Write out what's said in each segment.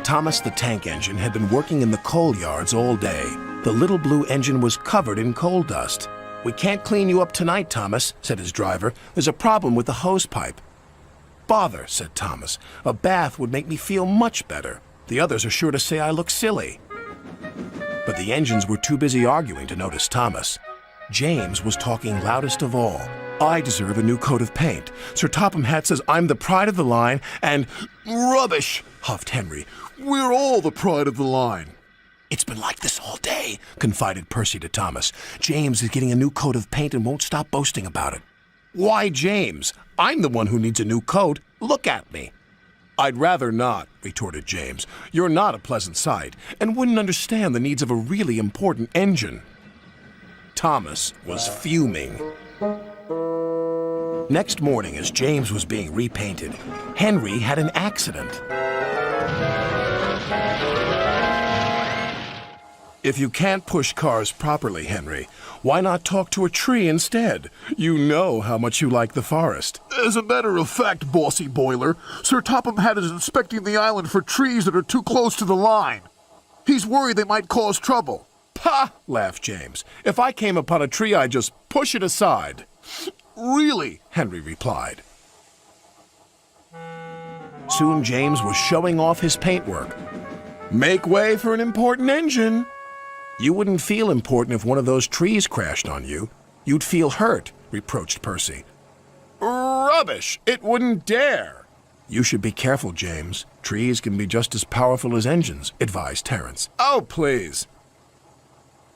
Thomas the tank engine had been working in the coal yards all day. The little blue engine was covered in coal dust. "We can't clean you up tonight, Thomas," said his driver. "There's a problem with the hose pipe." "Bother," said Thomas. "A bath would make me feel much better. The others are sure to say I look silly." But the engines were too busy arguing to notice Thomas. James was talking loudest of all. "I deserve a new coat of paint. Sir Topham Hatt says I'm the pride of the line, and—" "Rubbish," huffed Henry. "We're all the pride of the line." "It's been like this all day," confided Percy to Thomas. "James is getting a new coat of paint and won't stop boasting about it." "Why, James? I'm the one who needs a new coat. Look at me." "I'd rather not," retorted James. "You're not a pleasant sight, and wouldn't understand the needs of a really important engine." Thomas was fuming. Next morning, as James was being repainted, Henry had an accident. "If you can't push cars properly, Henry, why not talk to a tree instead? You know how much you like the forest." "As a matter of fact, Bossy Boiler, Sir Topham Hatt is inspecting the island for trees that are too close to the line. He's worried they might cause trouble." "Pah!" laughed James. "If I came upon a tree, I'd just push it aside." "Really?" Henry replied. Soon James was showing off his paintwork. "Make way for an important engine." "You wouldn't feel important if one of those trees crashed on you. You'd feel hurt," reproached Percy. "Rubbish! It wouldn't dare." "You should be careful, James. Trees can be just as powerful as engines," advised Terence. "Oh, please."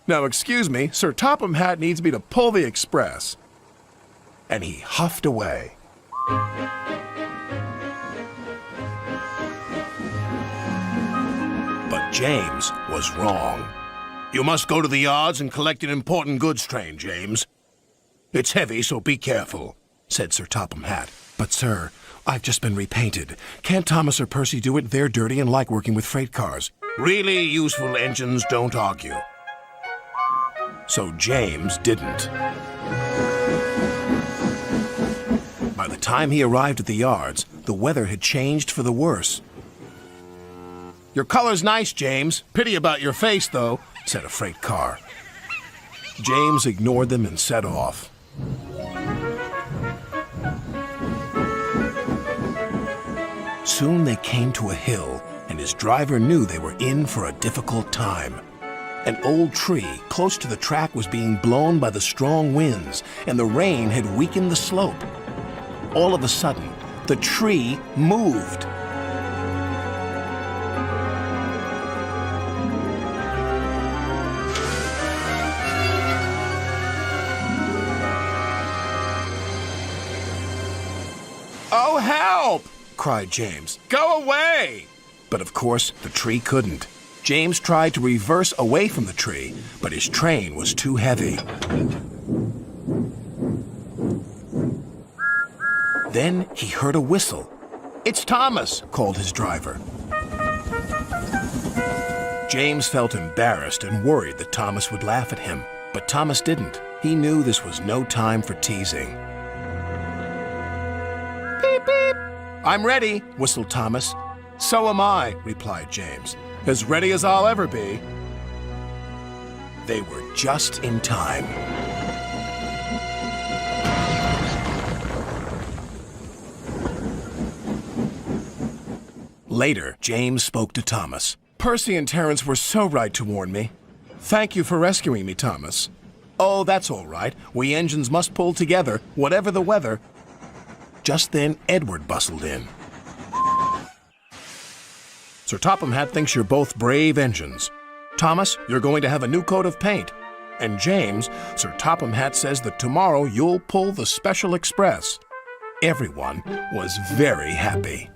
"Now, excuse me, Sir Topham Hatt needs me to pull the express." And he huffed away. But James was wrong. "You must go to the yards and collect an important goods train, James. It's heavy, so be careful," said Sir Topham Hatt. "But, sir, I've just been repainted. Can't Thomas or Percy do it? They're dirty and like working with freight cars." "Really useful engines don't argue." So James didn't. By the time he arrived at the yards, the weather had changed for the worse. "Your color's nice, James. Pity about your face, though," said a freight car. James ignored them and set off. Soon they came to a hill, and his driver knew they were in for a difficult time. An old tree close to the track was being blown by the strong winds, and the rain had weakened the slope. All of a sudden, the tree moved. "Oh, help!" cried James. "Go away!" But of course, the tree couldn't. James tried to reverse away from the tree, but his train was too heavy. Then he heard a whistle. "It's Thomas," called his driver. James felt embarrassed and worried that Thomas would laugh at him, but Thomas didn't. He knew this was no time for teasing. "Beep, beep." "I'm ready," whistled Thomas. "So am I," replied James. "As ready as I'll ever be." They were just in time. Later, James spoke to Thomas. "Percy and Terence were so right to warn me. Thank you for rescuing me, Thomas." "Oh, that's all right. We engines must pull together, whatever the weather." Just then, Edward bustled in. "Sir Topham Hatt thinks you're both brave engines. Thomas, you're going to have a new coat of paint. And James, Sir Topham Hatt says that tomorrow you'll pull the special express." Everyone was very happy.